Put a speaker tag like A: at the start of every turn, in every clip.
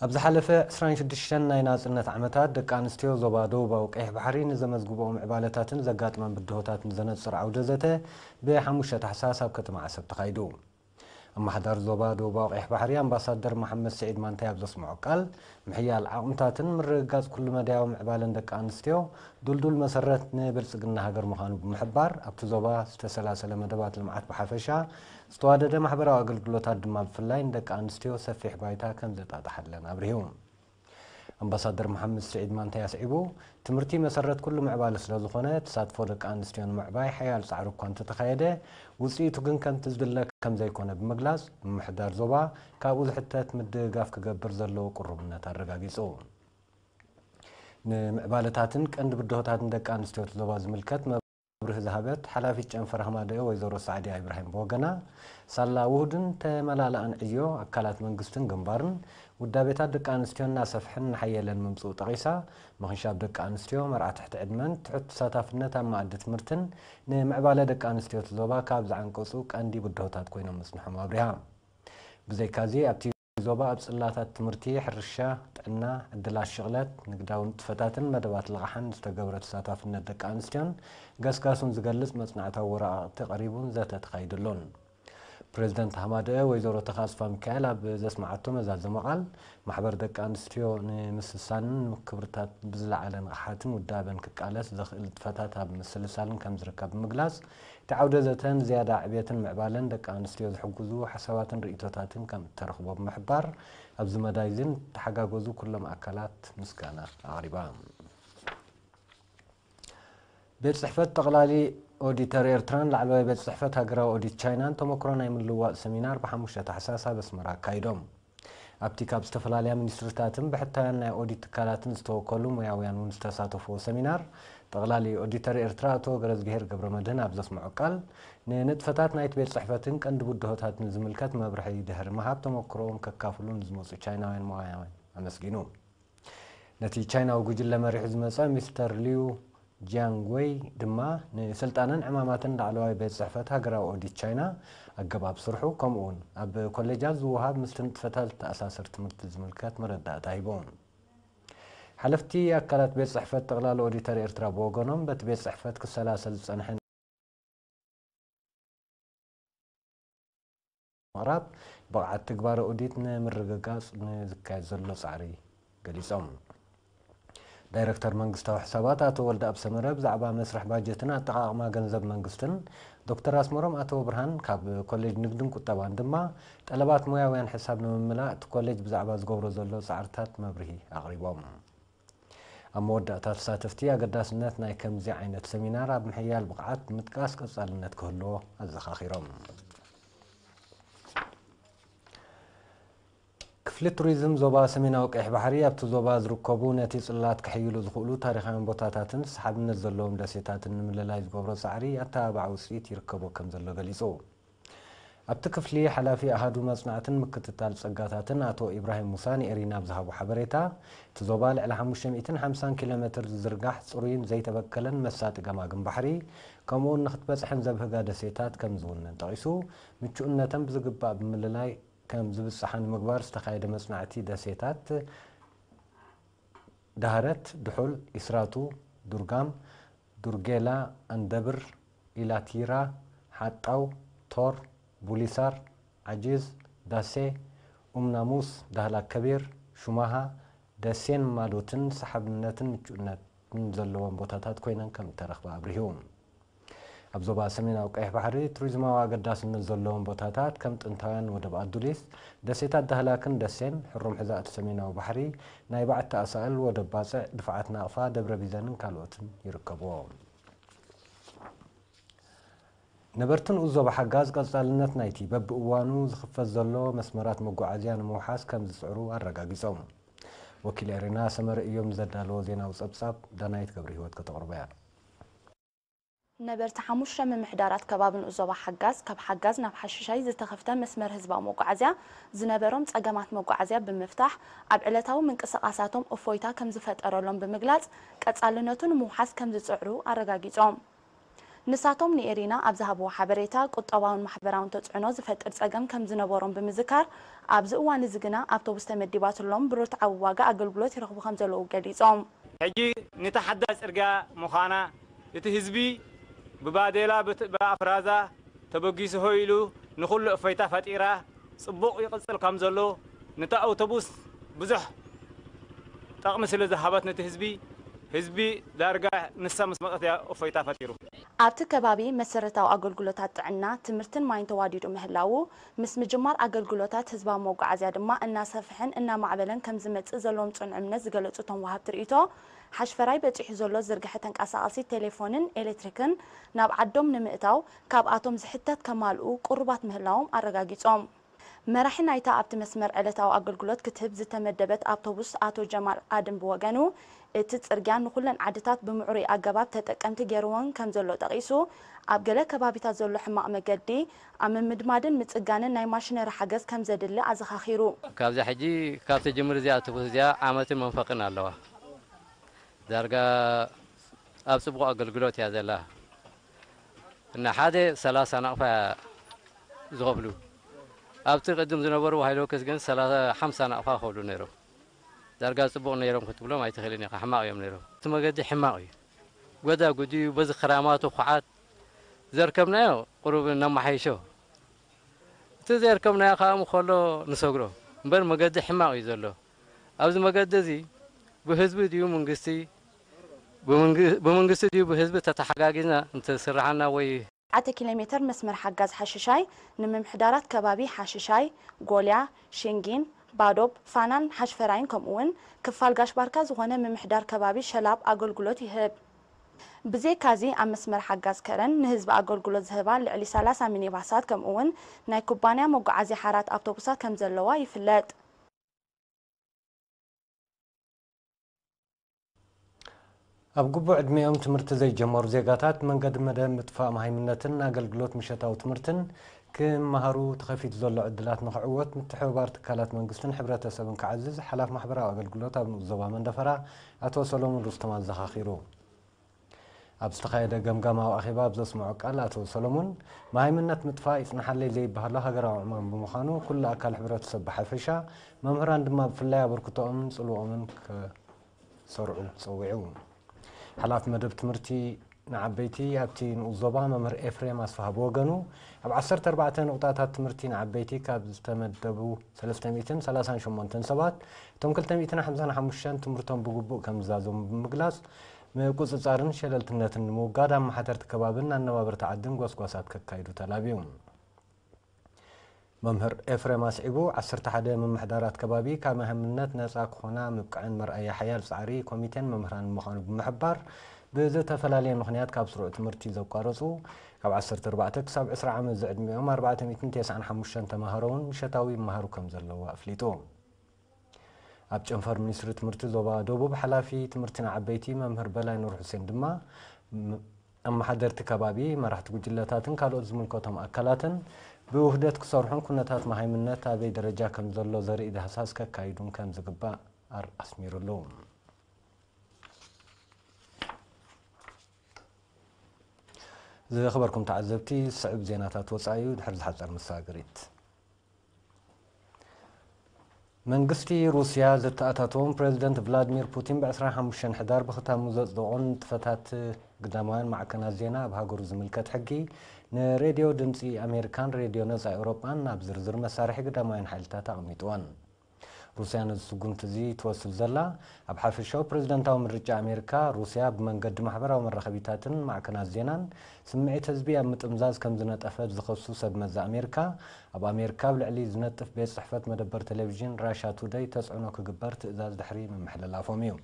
A: أبز حلفة 26 ناي ناصرነት ዓመታት ደቂ ኣንስትዮ ዞባ ደቡባዊ ቀይሕ ባሕሪ ንዘመዝግቦም ዕባለታትን ዘጋጥመን ብድሆታትን ዘነጽር ዓውደ ዘተ ብ5 ታሕሳስ ኣብ ከተማ ዓሰብ ተኻይዱ ኣማሕዳር ዞባ ደቡባዊ ቀይሕ ባሕሪ ኣምባሳደር መሐመድ ሰዒድ ማንታይ ኣብ ዘስምዖ ቃል ምሕያል ዓቕምታትን ምርግጋጽ ኩሉ መዳያዊ ምዕባለን ደቂ ኣንስትዮ ዱልዱል መሰረት ንብልጽግና ሃገር ምዃኑ ብምሕባር ኣብቲ ዞባ ዝተሰላሰለ መደባት ልምዓት ብሓፈሻ ዝተዋደደ ማሕበራዊ ኣገልግሎታት ድማ ብፍላይ ንደቂ ኣንስትዮ ሰፊሕ ባይታ ከም ዘጣጣሓለን ኣብርሂቡ ኣምባሳደር መሐመድ ሰዒድ ማንታይ ኣስዒቡ ትምህርቲ መሰረት ኩሉ ምዕባለ ስለ ዝኾነ ተሳትፎ ደቂ ኣንስትዮ ንምዕባይ ሓያል ጻዕሪ እኳ እንተተኻየደ ውፅኢቱ ግን ከምቲ ዝድለ ከም ዘይኮነ ብምግላጽ ምምሕዳር ዞባ ካብኡ ዝሕተት ምድጋፍ ክገብር ዘለዎ ቁርብነት ኣረጋጊጹ ንምዕባለታትን ቀንዲ ብድሆታትን ደቂ ኣንስትዮ ዞባ ዝምልከት ብርህ ዝሃበት ሓላፊት ጨንፈር ኣህማድዮ ወይዘሮ ሳዕዲያ ኢብራሂም በወገና ሳላ ውህድን ተመላላእን ዕዮ ኣካላት መንግስትን ግንባርን ውዳቤታት ደቂ ኣንስትዮ እናሰፍሕን ናሓየለን ምምጽኡ ጠቒሳ ምኽንሻብ ደቂ ኣንስትዮ መርዓ ትሕቲ ዕድመን ትሑት ተሳታፍነት ኣብ ማእዲ ትምህርትን ንምዕባለ ደቂ ኣንስትዮ ዞባ ካብ ዝዓንቀጹ ቀንዲ ብድሆታት ኮይኖም መስንሖም ኣብሪሃ ብዘይካዚ ኣብቲ ዞባ ኣብ ጽላታት ትምህርቲ ሕርሻ ጥዕና ዕድላት ሽቕለት ንግዳዊ ንጥፈታትን መደባት ልቕሓን ዝተገብረ ተሳታፍነት ደቂ ኣንስትዮን ገስጋሱን ዝገልጽ መጽናዕታዊ ወረቓቕቲ ቀሪቡን ዘተ ተኻይድሎን ፕሬዝደንት ኣህማድዮ ወይዘሮ ተኻስፋ ሚካኤል ኣብ ዘስማዓቶ መዛዘመ ቃል ማሕበር ደቂ ኣንስትዮ ንምስሳንን ክብርታት ብዝለዓለ ንቕሓትን ውዳበን ክቃለስ ዘኽእል ንጥፈታት ኣብ ምስልሳልን ከም ዝርከብ ብምግላጽ እቲ ዓውደ ዘተን ዝያዳ ዕብየትን ምዕባለን ደቂ ኣንስትዮ ዝሕግዙ ሓሳባትን ርእቶታትን ከም እተረኽቦ ብምሕባር ኣብዚ መዳይዝን ተሓጋገዙ ኩሎም ኣካላት ምስጋና ኣቕሪባ ቤት ጽሕፈት ጠቕላሊ ኦዲተር ኤርትራን ላዕለዋይ ቤት ጽሕፈት ሃገራዊ ኦዲት ቻይናን ተመክሮ ናይ ምልውዋጥ ሰሚናር ብ5 ታሕሳስ ኣብ ኣስመራ ኣካይዶም ኣብቲ ካብ ዝተፈላለያ ሚኒስትሪታትን ብሕታውያን ናይ ኦዲት ትካላትን ዝተወከሉ ሙያውያን እውን ዝተሳተፍዎ ሰሚናር ጠቕላሊ ኦዲተር ኤርትራ ኣቶ ገረዝብሄር ገብረመድህን ኣብ ዘስምዖ ቃል ንንጥፈታት ናይቲ ቤት ጽሕፈትን ቀንዲ ብድሆታትን ዝምልከት መብርሒ ድሕሪ ምሃብ ተመክሮኦም ከካፍሉን ዝመፁ ቻይናውያን ሙያውያን ኣመስጊኑ ነቲ ቻይናዊ ጉጅለ መሪሑ ዝመፀ ሚስተር ሊዩ ጂያንግዌይ ድማ ንስልጣንን ዕማማትን ላዕለዋይ ቤት ጽሕፈት ሃገራዊ ኦዲት ቻይና ኣገባብ ስርሑ ከምኡውን ኣብ ኮሌጃት ዝውሃብ ምስቲ ንጥፈታት ተኣሳሰር ትምህርቲ ዝምልከት መረዳእታ ሂቦም ሓለፍቲ ኣካላት ቤት ጽሕፈት ጠቕላሊ ኦዲተር ኤርትራ ብወገኖም በቲ ቤት ጽሕፈት ክሰላሰል ዝጸንሐ ምቕራብ ብቕዓት ትግባር ኦዲት ንምርግጋጽ ንዝካየድ ዘሎ ጻዕሪ ገሊጾም ዳይሬክተር መንግስታዊ ሕሳባት አቶ ወልደ ኣብሰመረ ብዛዕባ መስርሕ ባጀትን ኣጠቓቕማ ገንዘብ መንግስትን ዶክተር ኣስመሮም አቶ ብርሃን ካብ ኮሌጅ ንግድን ቁጠባን ድማ ጠለባት ሙያውያን ሕሳብ ንምምላእ እቲ ኮሌጅ ብዛዕባ ዝገብሮ ዘሎ ጻዕርታት መብርሂ ኣቕሪቦም ኣብ መወዳእታ ተሳተፍቲ ኣገዳስነት ናይ ከምዚ ዓይነት ሰሚናር ኣብ ምሕያል ብቕዓት ምጥቃስ ቀጻልነት ክህልዎ ኣዘኻኺሮም ክፍሊ ቱሪዝም ዞባ ሰሜናዊ ቀይሕ ባሕሪ ኣብቲ ዞባ ዝርከቡ ነቲ ጽላት ክሕይሉ ዝኽእሉ ታሪኻውን ቦታታትን ሰሓብነት ዘለዎም ደሴታትን ንምልላይ ዝገብሮ ጻዕሪ ኣተባባዕ ውፅኢት ይርከቦ ከም ዘሎ ገሊጹ ኣብቲ ክፍሊ ሓላፊ ኣሃዱ መጽናዕትን ምክትታል ጸጋታትን ኣቶ ኢብራሂም ሙሳ ንኤሪና ብዝሃቡ ሓበሬታ እቲ ዞባ ልዕሊ 550 ኪሎ ሜትር ዝዝርጋሕ ጽሩይን ዘይተበከለን መሳጢ ገማግም ባሕሪ ከምኡውን ንኽትበጽሕን ዘብህጋ ደሴታት ከም ዝውነን ጠቒሱ ምቹእነተን ብዝግባእ ብምልላይ ከም ዝብጽሓን ምግባር ዝተኻየደ መጽናዕቲ ደሴታት ዳህረት ድሑል ኢስራቱ ዱርጋም ዱርጌላ አንደብር ኢላቲራ ሓጣው ቶር ቡሊሳር ዓጂዝ ዳሴ ኡምናሙስ ዳህላክ ከቢር ሹማሃ ደሴን ማዶትን ሰሓብነትን ምቹእነትን ዘለዎም ቦታታት ኮይነን ከም ተረኽባ ኣብርሂቡ ኣብ ዞባ ሰሜናዊ ቀይሕ ባሕሪ ቱሪዝማዊ ኣገዳስነት ዘለዎም ቦታታት ከም ጥንታውያን ወደብ ኣዱሊስ ደሴታት ዳህላክን ደሴን ሕሩም ሕዛእቲ ሰሜናዊ ባሕሪ ናይ ባዕቲ ኣሳእል ወደብ ባፅዕ ድፍዓት ናቕፋ ደብረ ቢዘንን ካልኦትን ይርከብዎም ነበርትን ዞባ ሓጋዝ ቀጻልነት ናይቲ በብእዋኑ ዝኽፈት ዘሎ መስመራት መጓዓዝያ ንምውሓስ ከም ዝጽዕሩ ኣረጋጊጾም ወኪል ኤሪና ሰመረ እዮም ዘዳለዎ ዜናዊ ጸብጻብ ዳናይት ገብረ ህይወት ከተቕርበ እያ
B: ነበርት ሓሙሽተ ምምሕዳራት ከባብን ዞባ ሓጋዝ ካብ ሓጋዝ ናብ ሓሸሻይ ዝተኸፍተ መስመር ህዝባዊ መጓዓዝያ ዝነበሮም ጸገማት መጓዓዝያ ብምፍታሕ ኣብ ዕለታዊ ምንቅስቓሳቶም እፎይታ ከም ዝፈጠረሎም ብምግላጽ ቀጻልነቱ ንምውሓስ ከም ዝጽዕሩ ኣረጋጊጾም ንሳቶም ንኤሪና ኣብ ዝሃብዎ ሓበሬታ ቁጠባውን ማሕበራውን ተጽዕኖ ዝፈጥር ጸገም ከም ዝነበሮም ብምዝካር ኣብዚ እዋን እዚ ግና ኣውቶቡስ ተመዲባትሎም ብርቱዕ ዋጋ ኣገልግሎት ይረኽቡ ከም ዘለዉ ገሊጾም
C: ሕጂ ንተሓዳስ ጽርግያ ምዃና እቲ ህዝቢ ብባዴላ ብኣፍራዛ ተበጊሱ ሆይሉ ንኹሉ እፎይታ ፈጢራ ጽቡቕ ይቕጽል ከም ዘሎ ነታ ኣውቶቡስ ብዙሕ ጠቕሚ ስለ ዝሃበት ነቲ ህዝቢ ዳርጋ ንሳ ምስ መቐት እፎይታ ፈጢሩ
B: ኣብቲ ከባቢ መሰረታዊ ኣገልግሎታት ጥዕና ትምህርትን ማይን ተዋዲዱ ምህላው ምስ ምጅማር ኣገልግሎታት ህዝባዊ መጓዓዝያ ድማ እናሰፍሕን እናማዕበለን ከም ዝመጽእ ዘለዎም ጽኑዕ እምነት ዝገለጹ እቶም ወሃብቲ ርእይቶ ሓሽፈራይ በፂሑ ዘሎ ዝርግሐ ተንቀሳቓሲ ቴሌፎንን ኤሌክትሪክን ናብ ዓዶም ንምእታው ካብኣቶም ዝሕተት ከማልኡ ቁርባት ምህላዎም ኣረጋጊጾም መራሒ ናይታ ኣብቲ መስመር ዕለታዊ ኣገልግሎት ክትህብ ዝተመደበት ኣውቶቡስ ኣቶ ጀማል ኣድም ብወገኑ እቲ ጽርግያ ንኹለን ዓድታት ብምዕሩይ ኣገባብ ተጠቀምቲ ገይርዎን ከም ዘሎ ጠቒሱ ኣብ ገለ ከባቢታት ዘሎ ሕማቕ መገዲ ኣብ ምምድማድን ምጽጋንን ናይ ማሽነሪ ሓገዝ ከም ዘድሊ ኣዘኻኺሩ
D: ካብዚ ሕጂ ካብቲ ጅምር እዚኣ ኣውቶቡስ እዚኣ ዓመትን መንፈቕን ኣለዋ ዳርጋ ኣብ ጽቡቕ ኣገልግሎት እያ ዘላ እና ሓደ 30 ናቕፋ ዝኸፍሉ ኣብቲ ቅድም ዝነበሩ ሃይሎክስ ግን 50 ናቕፋ ይኸፍሉ ነይሮም ዳርጋ ጽቡቕ ነይሮም ክትብሎም ኣይትኽእልን ኢኻ ሕማቕ እዮም ነይሮም እቲ መገዲ ሕማቕ እዩ ጎዳ ጉዲዩ በዚ ክራማቱ ኹዓት ዘርከብናዮ ቁሩብ ነማሓይሾ እቲ ዘርከብናዮ ከዓ ምኸሎ ንሰግሮ እምበር መገዲ ሕማቕ እዩ ዘሎ ኣብዚ መገዲ እዚ ብህዝቢ ድዩ መንግስቲ ብመንግስቲ ድዩ ብህዝቢ ተተሓጋጊዝና እንተስራሕና ወይ
B: 1 ኪሎ ሜትር መስመር ሓጋዝ ሓሽሻይ ንምምሕዳራት ከባቢ ሓሽሻይ ጎልያ ሽንጊን ባዶብ ፋናን ሓሽፈራይን ከምኡውን ክፋል ጋሽባርካ ዝኾነ ምምሕዳር ከባቢ ሸላብ ኣገልግሎት ይህብ ብዘይካዚ ኣብ መስመር ሓጋዝ ከረን ንህዝቢ ኣገልግሎት ዝህባ ልዕሊ 30 ሚኒባሳት ከምኡውን ናይ ኩባንያ መጓዓዝያ ሓራት ኣውቶቡሳት ከም ዘለዋ ይፍለጥ
A: ኣብ ግቡዕ ዕድሜኦም ትምህርቲ ዘይጀመሩ ዜጋታት መንገዲ መደብ ምጥፋእ ማሃይምነትን ኣገልግሎት ምሸታዊ ትምህርትን ክመሃሩ ተኸፊቱ ዘሎ ዕድላት ንኽዕወት ምትሕብባር ትካላት መንግስትን ሕብረተሰብን ክዓዝዝ ሓላፍ ማሕበራዊ ኣገልግሎት ኣብ ዞባ መንደፈራ ኣቶ ሰሎሞን ሩስተም ኣዘኻኺሩ ኣብ ዝተኻየደ ገምጋማዊ ኣኼባ ብዘስምዖ ቃል ኣቶ ሰሎሞን ማሃይምነት ምጥፋእ ይጽንሓለይ ዘይበሃሎ ሃገራዊ ዕማም ብምዃኑ ኩሉ ኣካል ሕብረተሰብ ብሓፈሻ መምህራን ድማ ብፍላይ ኣበርክቶኦምን ጽልኦምን ክሰርዑ ፀዊዑ ሓላፍ መደብ ትምህርቲ ንዓበይቲ ኣብቲ ንኡዞባ መምህር ኤፍሬም ኣስፋሃ ብወገኑ ኣብ 14 ነቁጣታት ትምህርቲ ንዓበይቲ ካብ ዝተመደቡ 338 ሰባት እቶም 255 ትምህርቶም ብግቡእ ከም ዝዛዘሙ ብምግላጽ ምቁፅጻርን ሸለልትነትን ንምውጋድ ኣመሓደርቲ ከባብን ኣነባበርቲ ዓድን ጓስጓሳት ከካይዱ ተላብዮም መምህር ኤፍሬም ኣስዒቡ 11 መምሕዳራት ከባቢ ካብ ማሃይምነት ነፃ ክኾና ምብቃዕን መርኣያ ሓያል ጻዕሪ ኮሚቴን መምህራን ምዃኑ ብምሕባር ብዝተፈላለየ ምኽንያት ካብ ስሩዕ ትምህርቲ ዘቋረፁ ካብ 14 ክሳብ 20 ዓመት ዝዕድሚኦም 495 ተማሃሮውን ምሸታዊ ይመሃሩ ከም ዘለዎ ኣፍሊጡ ኣብ ጨንፈር ሚኒስትሪ ትምህርቲ ዞባ ደቡብ ሓላፊ ትምህርቲ ንዓበይቲ መምህር በላይ ኑር ሁሴን ድማ ኣመሓደርቲ ከባቢ መራሕቲ ጉጅለታትን ካልኦት ዝምልከቶም ኣካላትን ብውህደት ክሰርሑን ኩነታት ማሃይምነት ኣበይ ደረጃ ከም ዘሎ ዘርኢ ዳህሳስ ከካይዱን ከም ዝግባእ ኣስሚሩሉ ዝኸበርኩም ተዓዘብቲ ስዕብ ዜናታት ወፃኢ ድሕሪ ዝሓፀር መሰጋገሪት መንግስቲ ሩስያ ዘተኣታተዎም ፕሬዚደንት ቭላድሚር ፑቲን ብ25 ሕዳር ብኽታሙ ዘጽድቖን ንጥፈታት ግዳማውያን ማዕከናት ዜና ኣብ ሃገሩ ዝምልከት ሕጊ ንሬድዮ ድምፂ ኣሜሪካን ሬድዮ ነፃ ኤውሮጳን ናብ ዝርዝር መሳርሒ ግዳማውያን ሓይልታት ኣቐሚጥወን ሩስያ ነዚ ስጉምቲ እዚ ትወስድ ዘላ ኣብ ሓፈሻዊ ፕሬዚደንታዊ ምርጫ ኣሜሪካ ሩስያ ብመንገዲ ማሕበራዊ መራኸቢታትን ማዕከናት ዜናን ስምዒት ህዝቢ ኣብ ምጥምዛዝ ከም ዝነጠፈት ዝኸሱ ሰብ መዛ ኣሜሪካ ኣብ ኣሜሪካ ብልዕሊ ዝነጥፍ ቤት ጽሕፈት መደበር ቴሌቭዥን ራሻ ቱደይ ተጽዕኖ ክግበር ትእዛዝ ድሕሪ ምምሕልላፎም እዩ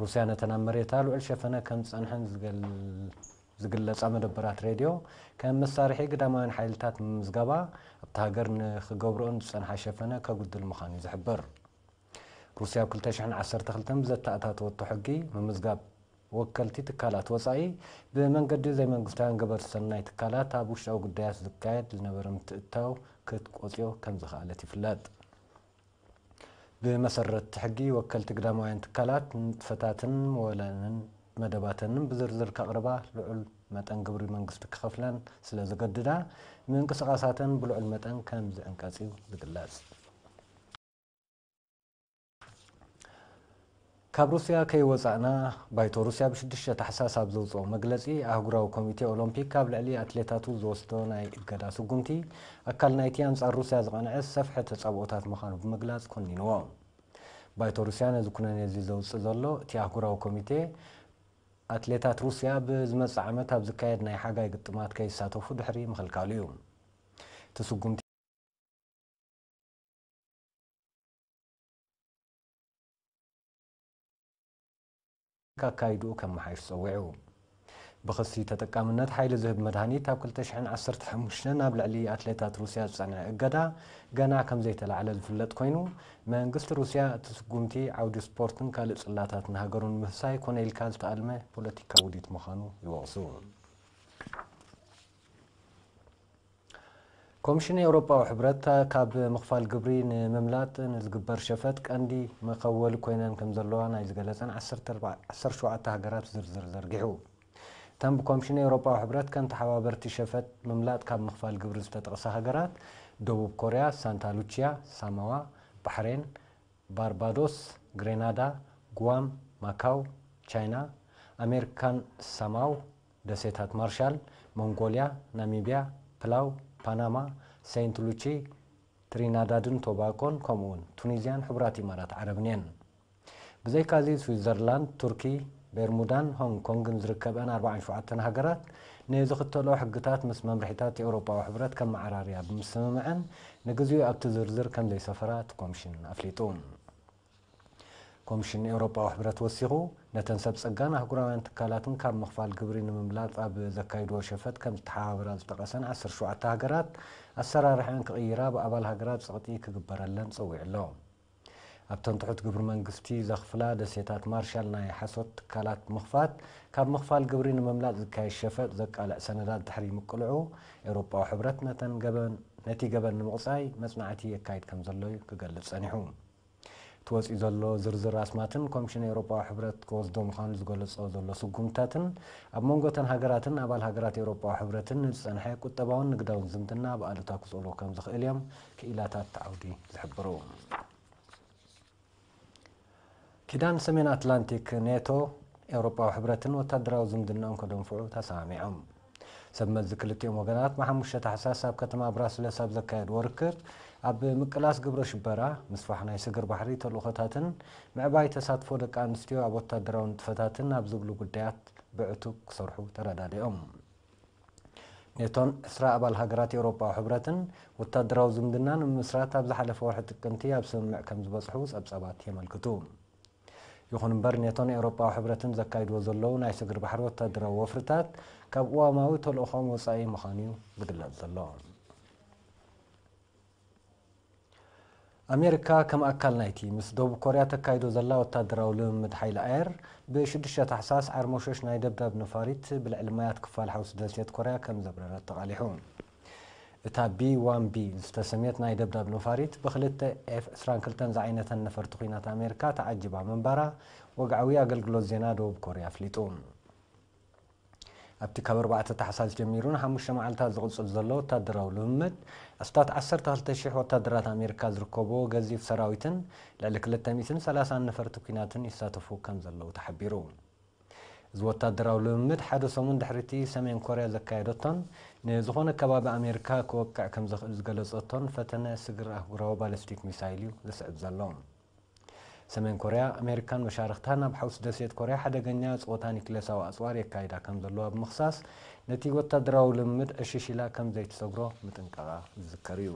A: ሩስያ ነተን ኣብ መሬታ ልዑል ሸፈነ ከም ዝጸንሐን ዝግለጻ መደበራት ሬድዮ ከም መሳርሒ ግዳማውያን ሓይልታት ምምዝገባ ኣብቲ ሃገር ንኽገብርኦን ዝጸንሐ ሸፈነ ከጉድል ምዃኑ ዝሕብር ሩስያ ኣብ 2012 ብዘተኣታተወቶ ሕጊ ምምዝጋብ ወከልቲ ትካላት ወፃኢ ብመንገዲ ዘይመንግስታውያን ገበርቲ ሰናይ ትካላት ኣብ ውሽጣዊ ጉዳያት ዝካየድ ዝነበረ ምትእትታው ክትቆፅዮ ከም ዝኽኣለት ይፍለጥ ብመሰረት ሕጊ ወከልቲ ግዳማውያን ትካላት ንጥፈታትን መወለንን መደባተንን ብዝርዝር ከቕርባ ልዑል መጠን ግብሪ መንግስቲ ክኸፍለን ስለ ዘገድዳ ምንቅስቃሳተን ብልዑል መጠን ከም ዝዕንቀጽዩ ዝግለጽ ካብ ሩስያ ከይወፃእና ባይቶ ሩስያ ብ6 ታሕሳስ ኣብ ዘውፅኦ መግለጺ ኣህጉራዊ ኮሚቴ ኦሎምፒክ ካብ ልዕሊ ኣትሌታቱ ዝወስዶ ናይ እገዳ ስጉምቲ ኣካል ናይቲ ኣንጻር ሩስያ ዝቐንዐ ሰፍሐ ተጻብኦታት ምዃኑ ብምግላጽ ኮኒንዎ ባይቶ ሩስያ ነዚ ኩነኔ እዚ ዘውፅእ ዘሎ እቲ ኣህጉራዊ ኮሚቴ ኣትሌታት ሩስያ ብዝመጽእ ዓመት ኣብ ዝካየድ ናይ ሓጋይ ግጥማት ከይሳተፉ ድሕሪ ምኽልካሉ እዩ እቲ ስጉምቲ ካካይዱ ከመሓይሽ ፀዊዑ ብኽሲ ተጠቃምነት ሓይሊ ዝህብ መድሃኒት ኣብ 2015 ናብ ልዕሊ ኣትሌታት ሩስያ ዝጸንዐ እገዳ ገና ከም ዘይተላዕለ ዝፍለጥ ኮይኑ መንግስቲ ሩስያ እቲ ስጉምቲ ዓውዲ ስፖርትን ካልእ ጽላታት ንሃገሩን ምህሳይ ኮነ ኢልካ ዝተኣልመ ፖለቲካ ውዲት ምዃኑ ይወቕሱ ኮሚሽን ኤውሮጳዊ ሕብረት ካብ ምኽፋል ግብሪ ንምምላጥ ንዝግበር ሸፈት ቀንዲ መኸወሊ ኮይነን ከም ዘለዋ ናይ ዝገለጸን 17 ሃገራት ዝርዝር ዘርጊሑ እተን ብኮሚሽን ኤውሮጳዊ ሕብረት ከም ተሓባበርቲ ሸፈት ምምላጥ ካብ ምኽፋል ግብሪ ዝተጠቕሳ ሃገራት ደቡብ ኮርያ፣ ሳንታ ሉቺያ፣ ሳሞዋ፣ ባሕሬን፣ ባርባዶስ፣ ግሬናዳ፣ ጉዋም፣ ማካው፣ ቻይና፣ ኣሜሪካን ሳማው፣ ደሴታት ማርሻል፣ ሞንጎልያ፣ ናሚቢያ፣ ፕላው፣ ፓናማ፣ ሴንት ሉቺ፣ ትሪናዳድን ቶባጎን ከምኡውን ቱኒዝያን ሕቡራት ኢማራት ዓረብን እየን ብዘይካዚ ስዊዘርላንድ፣ ቱርኪ፣ ቤርሙዳን ሆንግ ኮንግን ዝርከበን 47 ሃገራት ንዝኽተሎ ሕግታት ምስ መምርሒታት ኤውሮጳዊ ሕብረት ከም ማዕራርያ ብምስምምዐን ንግዚኡ ኣብቲ ዝርዝር ከም ዘይሰፈራ እቲ ኮሚሽን ኣፍሊጡ ኮሚሽን ኤውሮጳዊ ሕብረት ወሲኹ ነተን ሰብ ፀጋን ኣህጉራውያን ትካላትን ካብ ምኽፋል ግብሪ ንምምላጥ ኣብ ዘካይድዎ ሸፈት ከም ዝተሓባበራ ዝጠቐሰን 17 ሃገራት ኣሰራርሐን ክቕይራ ብኣባል ሃገራት ፀቕጢ ክግበረለን ፀዊዑ ኣሎ ኣብተን ትሑት ግብሪ መንግስቲ ዘኽፍላ ደሴታት ማርሻል ናይ ሓሶት ትካላት ምኽፋት ካብ ምኽፋል ግብሪ ንምምላጥ ዝካየድ ሸፈጥ ዘቃልዕ ሰነዳት ድሕሪ ምቅልዑ ኤውሮጳዊ ሕብረት ነቲ ገበን ንምቕፃይ መጽናዕቲ የካይድ ከም ዘሎ ክገልጽ ጸኒሑ ትወፅኡ ዘሎ ዝርዝር ኣስማትን ኮሚሽን ኤውሮጳዊ ሕብረት ክወስዶ ምዃኑ ዝገለጾ ዘሎ ስጉምታትን ኣብ መንጎተን ሃገራትን ኣባል ሃገራት ኤውሮጳዊ ሕብረትን ንዝጸንሐ ቁጠባውን ንግዳውን ዝምድና ብኣሉታ ክጽልዎ ከም ዝኽእል እዮም ክኢላታት ዓውዲ ዝሕብሩ ኪዳን ሰሜን ኣትላንቲክ ኔቶ ኤውሮጳዊ ሕብረትን ወታደራዊ ዝምድናኦም ከደንፍዑ ተሰማሚዖም ሰብ መዚ ክልቲኦም ወገናት ብ5 ታሕሳስ ኣብ ከተማ ብራስለስ ኣብ ዘካየድዎ ርክብ ኣብ ምቅላስ ግብረ ሽበራ ምስፋሕ ናይ ስግር ባሕሪ ተልእኾታትን ምዕባይ ተሳትፎ ደቂ ኣንስትዮ ኣብ ወታደራዊ ንጥፈታትን ኣብ ዝብሉ ጉዳያት ብዕቱብ ክሰርሑ ተረዳዲኦም ኔቶን 20 ኣባል ሃገራት ኤውሮጳዊ ሕብረትን ወታደራዊ ዝምድናን ንምስራት ኣብ ዝሓለፈ ወርሒ ጥቅምቲ ኣብ ስምምዕ ከም ዝበፅሑ ጸብጻባት የመልክቱ ይኹን እምበር ኔቶን ኤውሮጳዊ ሕብረትን ዘካይድዎ ዘለዉ ናይ ስግር ባሕሪ ወታደራዊ ወፍርታት ካብ እዋማዊ ተልእኾም ወፃኢ ምዃኑ ዝግለጽ ዘሎ ኣሜሪካ ከም ኣካል ናይቲ ምስ ደቡብ ኮርያ ተካይዶ ዘላ ወታደራዊ ልምምድ ሓይሊ ኣየር ብ6 ታሕሳስ ዓርሞሸሽ ናይ ደብዳብ ነፋሪት ብልዕሊ ማያት ክፋል ሓውስ ደሴት ኮርያ ከም ዘብረረት ተቓሊሑ እታ B1B ዝተሰሜት ናይ ደብዳብ ነፋሪት ብክልተ F-22 ዝዓይነተን ነፈርቲ ኩናት ኣሜሪካ ተዓጅባ ምንባራ ወግዓዊ ኣገልግሎት ዜና ደቡብ ኮርያ ኣፍሊጡ ኣብቲ ካብ 4 ታሕሳስ ጀሚሩ ን5 መዓልታት ዝቕፅል ዘሎ ወታደራዊ ልምምድ ኣስታት 12,000 ወታደራት ኣሜሪካ ዝርከብዎ ገዚፍ ሰራዊትን ልዕሊ 230 ነፈርቲ ኩናትን ይሳተፉ ከም ዘለዉ ተሓቢሩ እዚ ወታደራዊ ልምምድ ሓደ ሰሙን ድሕሪቲ ሰሜን ኮርያ ዘካየደቶን ንዝኾነ ከባቢ ኣሜሪካ ክወቅዕ ከም ዝኽእል ዝገለጸቶን ፈተነ ስግር ኣህጉራዊ ባለስቲክ ሚሳይል እዩ ዝስዕብ ዘሎ ሰሜን ኮርያ ኣሜሪካን መሻርክታ ናብ ሓውስ ደሴት ኮርያ ሓደገኛ ጾታ ኒክሌሳዊ ኣጽዋር የካይዳ ከም ዘለዋ ብምኽሳስ ነቲ ወታደራዊ ልምምድ ዕሽሽላ ከም ዘይትሰግሮ ምጥንቀቓ ዝዝከር እዩ